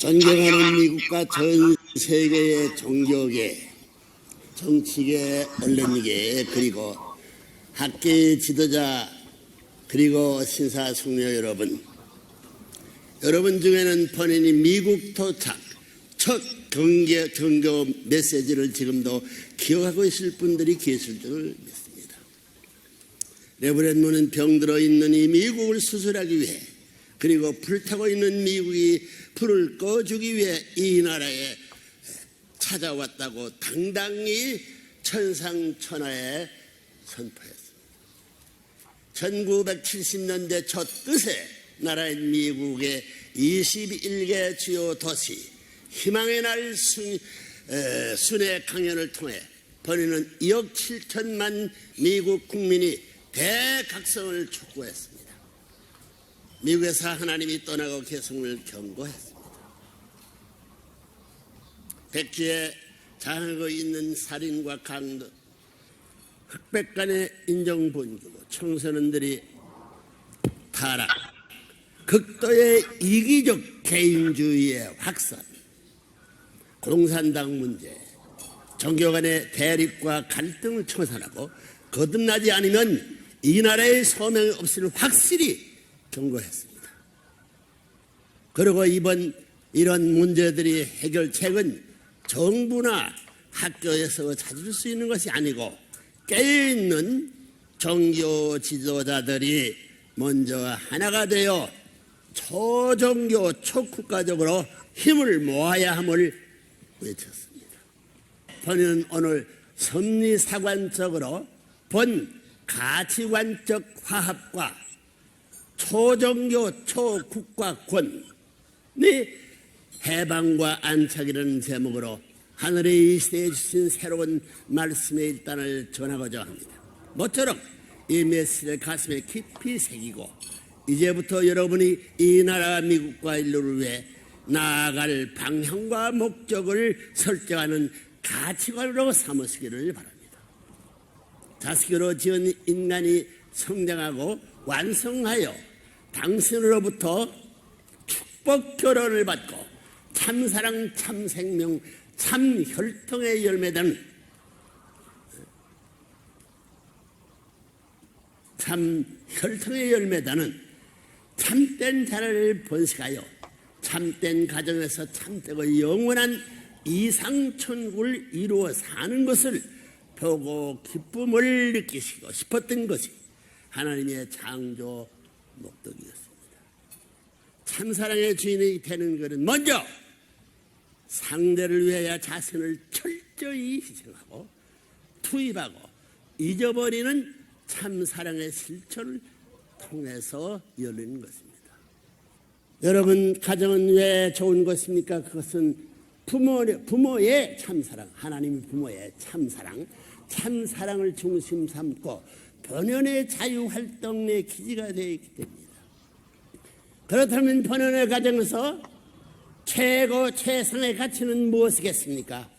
존경하는 미국과 전 세계의 종교계, 정치계, 언론계, 그리고 학계의 지도자, 그리고 신사숙녀 여러분, 여러분 중에는 본인이 미국 도착 첫 종교 메시지를 지금도 기억하고 있을 분들이 계실 줄 믿습니다. 레브렌문은 병들어 있는 이 미국을 수술하기 위해, 그리고 불타고 있는 미국이 불을 꺼주기 위해 이 나라에 찾아왔다고 당당히 천상천하에 선포했습니다. 1970년대 첫 끝에 나라인 미국의 21개 주요 도시 희망의 날 순회 강연을 통해 번이는 2억 7천만 미국 국민이 대각성을 촉구했습니다. 미국에서 하나님이 떠나고 계승을 경고했습니다. 백지에 장하고 있는 살인과 강도, 흑백 간의 인종본주고 청소년들이 타락, 극도의 이기적 개인주의의 확산, 공산당 문제, 종교 간의 대립과 갈등을 청산하고 거듭나지 않으면 이 나라의 소명이 없음을 확실히 경고했습니다. 그리고 이런 문제들이 해결책은 정부나 학교에서 찾을 수 있는 것이 아니고 깨어있는 종교 지도자들이 먼저 하나가 되어 초종교 초국가적으로 힘을 모아야 함을 외쳤습니다. 본인은 오늘 섭리사관적으로 본 가치관적 화합과 초종교 초국가권의 해방과 안착이라는 제목으로 하늘의 이 시대에 주신 새로운 말씀의 일단을 전하고자 합니다. 모처럼 이 메시지를 가슴에 깊이 새기고 이제부터 여러분이 이 나라 미국과 인류를 위해 나아갈 방향과 목적을 설정하는 가치관으로 삼으시기를 바랍니다. 자식으로 지은 인간이 성장하고 완성하여 당신으로부터 축복 결혼을 받고 참사랑, 참생명, 참혈통의 열매는 참된 자를 번식하여 참된 가정에서 참되고 영원한 이상천국을 이루어 사는 것을 보고 기쁨을 느끼시고 싶었던 것이 하나님의 창조 목적이었습니다. 참사랑의 주인이 되는 것은 먼저 상대를 위하여 자신을 철저히 희생하고 투입하고 잊어버리는 참사랑의 실천을 통해서 열리는 것입니다. 여러분, 가정은 왜 좋은 것입니까? 그것은 부모의 참사랑, 하나님의 부모의 참사랑, 참사랑을 중심 삼고 본연의 자유활동의 기지가 되어 있기 때문입니다. 그렇다면 본연의 가정에서 최고 최상의 가치는 무엇이겠습니까?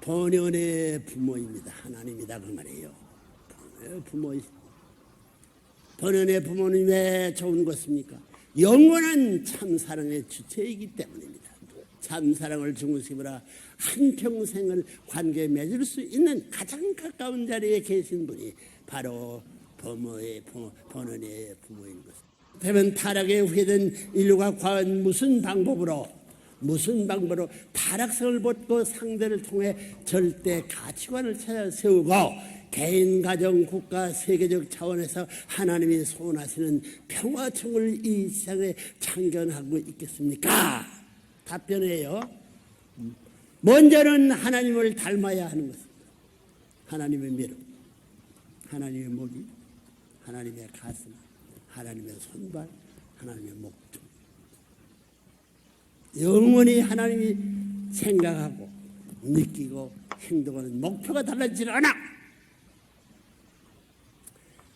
본연의 부모입니다. 하나님이다 그 말이에요. 본연의 부모는 왜 좋은 것입니까? 영원한 참사랑의 주체이기 때문입니다. 참사랑을 중심으로 한평생을 관계 맺을 수 있는 가장 가까운 자리에 계신 분이 바로 본연의 부모인 것입니다. 그러면 타락에 후회된 인류가 과연 무슨 방법으로 타락성을 벗고 상대를 통해 절대 가치관을 찾아 세우고 개인, 가정, 국가, 세계적 차원에서 하나님이 소원하시는 평화총을 이 세상에 창건하고 있겠습니까? 답변이에요. 먼저는 하나님을 닮아야 하는 것입니다. 하나님의 미륵, 하나님의 머리, 하나님의 가슴, 하나님의 손발, 하나님의 목줄. 영원히 하나님이 생각하고 느끼고 행동하는 목표가 달라지지 않아.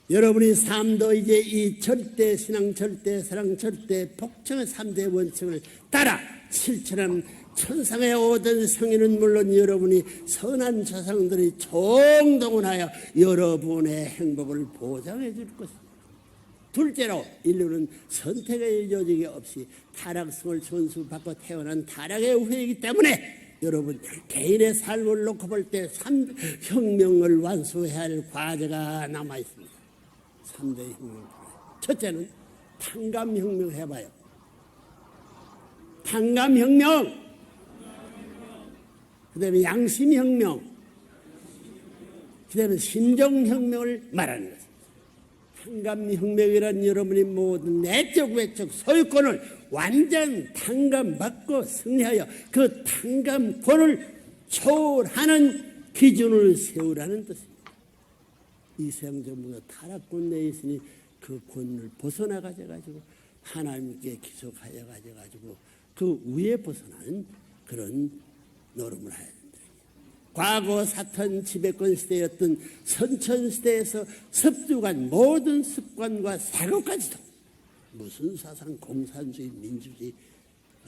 여러분의 삶도 이제 이 절대 신앙, 절대 사랑, 절대 복종의 3대 원칙을 따라 실천한 천상의 모든 성인은 물론 여러분이 선한 조상들이 총동원하여 여러분의 행복을 보장해 줄 것입니다. 둘째로 인류는 선택의 여지가 없이 타락성을 전수받고 태어난 타락의 후예이기 때문에 여러분 개인의 삶을 놓고 볼 때 3혁명을 완수해야 할 과제가 남아 있습니다. 3대 혁명. 첫째는 탕감혁명 해봐요. 탕감혁명. 그 다음에 양심혁명. 그 다음에 심정혁명을 말하는 것입니다. 탕감혁명이란 여러분이 모든 내적 외적 소유권을 완전 탕감받고 승리하여 그 탕감권을 초월하는 기준을 세우라는 뜻입니다. 이 세상 전부가 타락권 내에 있으니 그 권을 벗어나가지고 하나님께 기속하여 가지고 그 위에 벗어나는 그런 노름을 해야 된다. 과거 사탄 지배권 시대였던 선천시대에서 습득한 모든 습관과 사고까지도 무슨 사상, 공산주의, 민주주의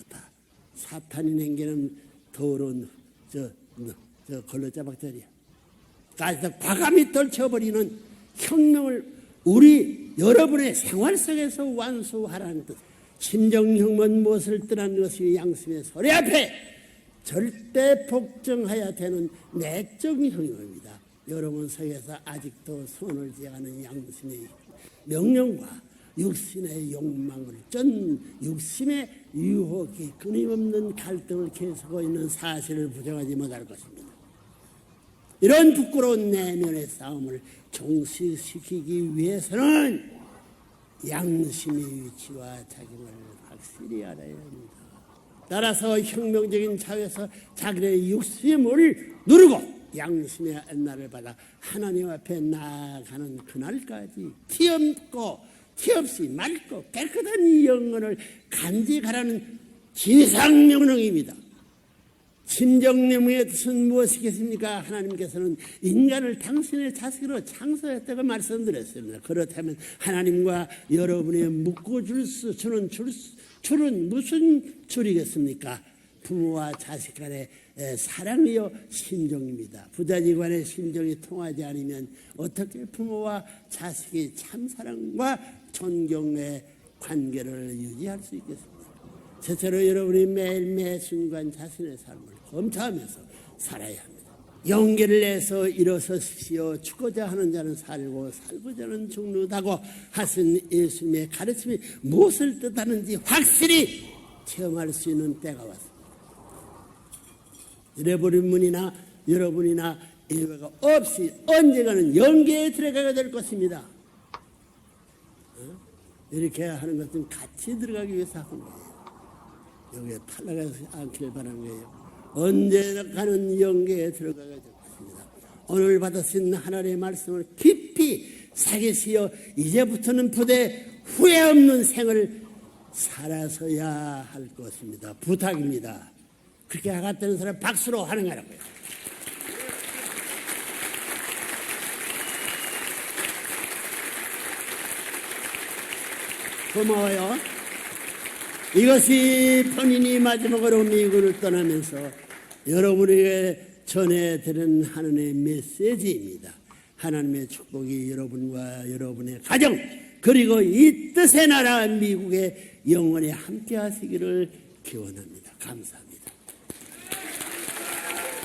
다 사탄이 남기는 더러운 저 걸러자박들이야. 까지도 과감히 떨쳐버리는 혁명을 우리 여러분의 생활 속에서 완수하라는 뜻. 심정혁명은 무엇을 뜻하는 것이 양심의 소리 앞에 절대 복종해야 되는 내적 혁명입니다. 여러분 속에서 아직도 손을 쥐어가는 양심의 명령과 육신의 욕망을 전 육심의 유혹이 끊임없는 갈등을 계속하고 있는 사실을 부정하지 못할 것입니다. 이런 부끄러운 내면의 싸움을 종식시키기 위해서는 양심의 위치와 작용을 확실히 알아야 합니다. 따라서 혁명적인 사회에서 자기의 육심을 누르고 양심의 안나를 받아 하나님 앞에 나아가는 그날까지 티없이 맑고 깨끗한 영혼을 간직하라는 지상명령입니다. 심정명령의 뜻은 무엇이겠습니까? 하나님께서는 인간을 당신의 자식으로 창조했다고 말씀드렸습니다. 그렇다면 하나님과 여러분의 묶어줄 수 주는 줄은 무슨 줄이겠습니까? 부모와 자식 간의 사랑이요 심정입니다. 부자지 간의 심정이 통하지 않으면 어떻게 부모와 자식이 참사랑과 존경의 관계를 유지할 수 있겠습니까? 첫째로 여러분이 매일 매 순간 자신의 삶을 검토하면서 살아야 합니다. 용기를 내서 일어서십시오. 죽고자 하는 자는 살고 살고자 하는 죽는다고 하신 예수님의 가르침이 무엇을 뜻하는지 확실히 체험할 수 있는 때가 왔습니다. 잃어버린 분이나 여러분이나 예외가 없이 언젠가는 영계에 들어가게 될 것입니다. 이렇게 하는 것은 같이 들어가기 위해서 하는 거예요. 여기에 탈락하지 않기를 바라는 거예요. 언제가는 영계에 들어가게 될 것입니다. 오늘 받으신 하나님의 말씀을 깊이 새기시어 이제부터는 부대 후회 없는 생을 살아서야 할 것입니다. 부탁입니다. 그렇게 하겠다는 사람 박수로 하는 거라고요. 고마워요. 이것이 본인이 마지막으로 미국을 떠나면서 여러분에게 전해드리는 하나님의 메시지입니다. 하나님의 축복이 여러분과 여러분의 가정 그리고 이 뜻의 나라 미국의 영원히 함께 하시기를 기원합니다. 감사합니다.